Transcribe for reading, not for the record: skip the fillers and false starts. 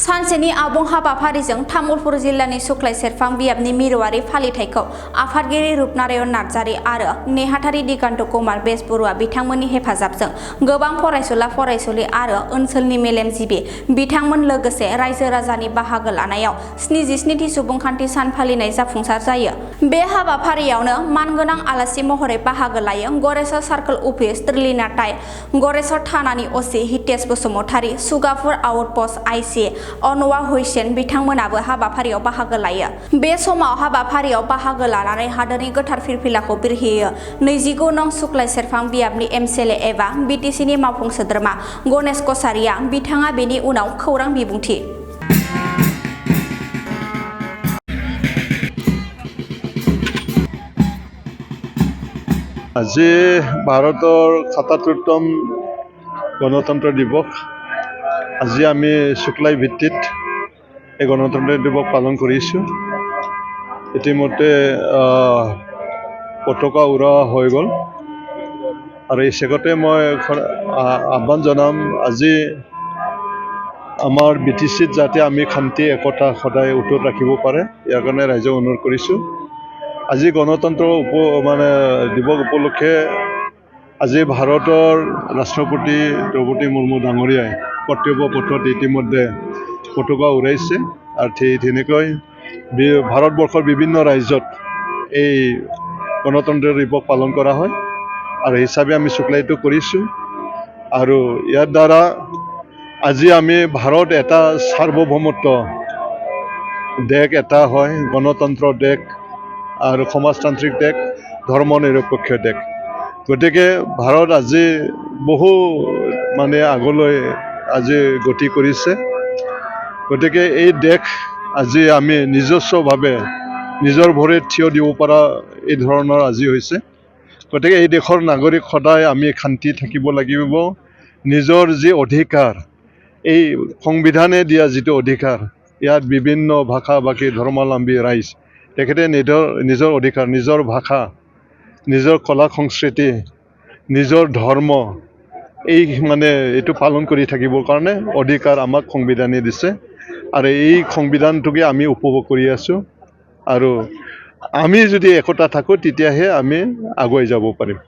सानसेनि आबुं हाबाफारिजों तामुलपुर जिल्लानि सुक्लाय सेरफां बियाबनि मिरुआरि फालिथायखौ आफादगिरि रुपनारायण नार्जारि आरो नेहाथारि दिगान्त कुमार बेजबरुवा बिथांमोननि हेफाजाबजों गोबां फरायसुला फरायसुलि आरो ओनसोलनि मेलेमजिबि बिथांमोन लोगोसे रायजो राजानि बाहागो लानायाव 77थि सुबुंखान्थि सान फालिनाय जाफुंसार जायो। बे हाबाफारियावनो मानगोनां आलासि महरै बाहागो लायो गरेस्वर सार्कल अफिस त्रिलिनाथाय गरेस्वर थानानि असि हितेश बसुमतारी, सुगाफुर आउटपस्ट आइसि अनवार हुसैन बिथांमोनाबो हाबाफारियाव बाहागो लायो। बे समाव हाबाफारियाव बाहागो लानानै हादोरनि गोथार फिरफिलाखौ बिरहोयो 29 नं सुक्लाय सेरफां बियाबनि एमसिएलए एबा बिटिसिनि मावफुं सोद्रोमा गणेश कछारिया बिथाङा बेनि उनाव खौरां बिबुंथि আজি ভাৰতৰ ৭৭তম গণতন্ত্ৰ দিৱস। আজি আমি শুক্লাই ভিত্তিত এই গণতন্ত্ৰ দিৱস পালন কৰিছোঁ। ইতিমধ্যে পতাকা উৰা হৈ গ'ল আৰু এই চেগতে মই আহ্বান জনাম আজি আমাৰ বিটিচিত যাতে আমি শান্তি একতা সদায় অটুট ৰাখিব পাৰে, ইয়াৰ কাৰণে ৰাইজক অনুৰোধ কৰিছোঁ। আজি গণতন্ত্ৰ দিৱস উপলক্ষে আজি ভাৰতৰ ৰাষ্ট্ৰপতি দ্ৰৌপদী মুৰ্মু ডাঙৰীয়াই কৰ্তব্য পথত ইতিমধ্যে পতাকা উৰাইছে আৰু তেনেকৈ ভাৰতবৰ্ষৰ বিভিন্ন ৰাজ্যত এই গণতন্ত্ৰ দিৱস পালন কৰা হয় আৰু হিচাপে আমি শুক্লাইটো কৰিছোঁ। আৰু ইয়াৰ দ্বাৰা আজি আমি ভাৰত এটা সাৰ্বভৌমত্ব দেশ এটা হয়, গণতন্ত্ৰ দেশ আৰু সমাজতান্ত্ৰিক দেশ, ধৰ্ম নিৰপেক্ষ দেশ। গতিকে ভাৰত আজি বহু আগলৈ আজি গতি কৰিছে। গতিকে এই দেশ আজি আমি নিজস্বভাৱে নিজৰ ভৰিত থিয় দিব পৰা এই ধৰণৰ আজি হৈছে। গতিকে এই দেশৰ নাগৰিক সদায় আমি শান্তি থাকিব লাগিব। নিজৰ যি অধিকাৰ, এই সংবিধানে দিয়া যিটো অধিকাৰ, ইয়াত বিভিন্ন ভাষা ভাষী ধৰ্মাৱলম্বী ৰাইজ তেখেতে নিজৰ অধিকাৰ, নিজৰ ভাষা, নিজৰ কলা সংস্কৃতি, নিজৰ ধৰ্ম এইটো পালন কৰি থাকিবৰ কাৰণে অধিকাৰ আমাক সংবিধানে দিছে আৰু এই সংবিধানটোকে আমি উপভোগ কৰি আছোঁ। আৰু আমি যদি একতা থাকোঁ তেতিয়াহে আমি আগুৱাই যাব পাৰিম।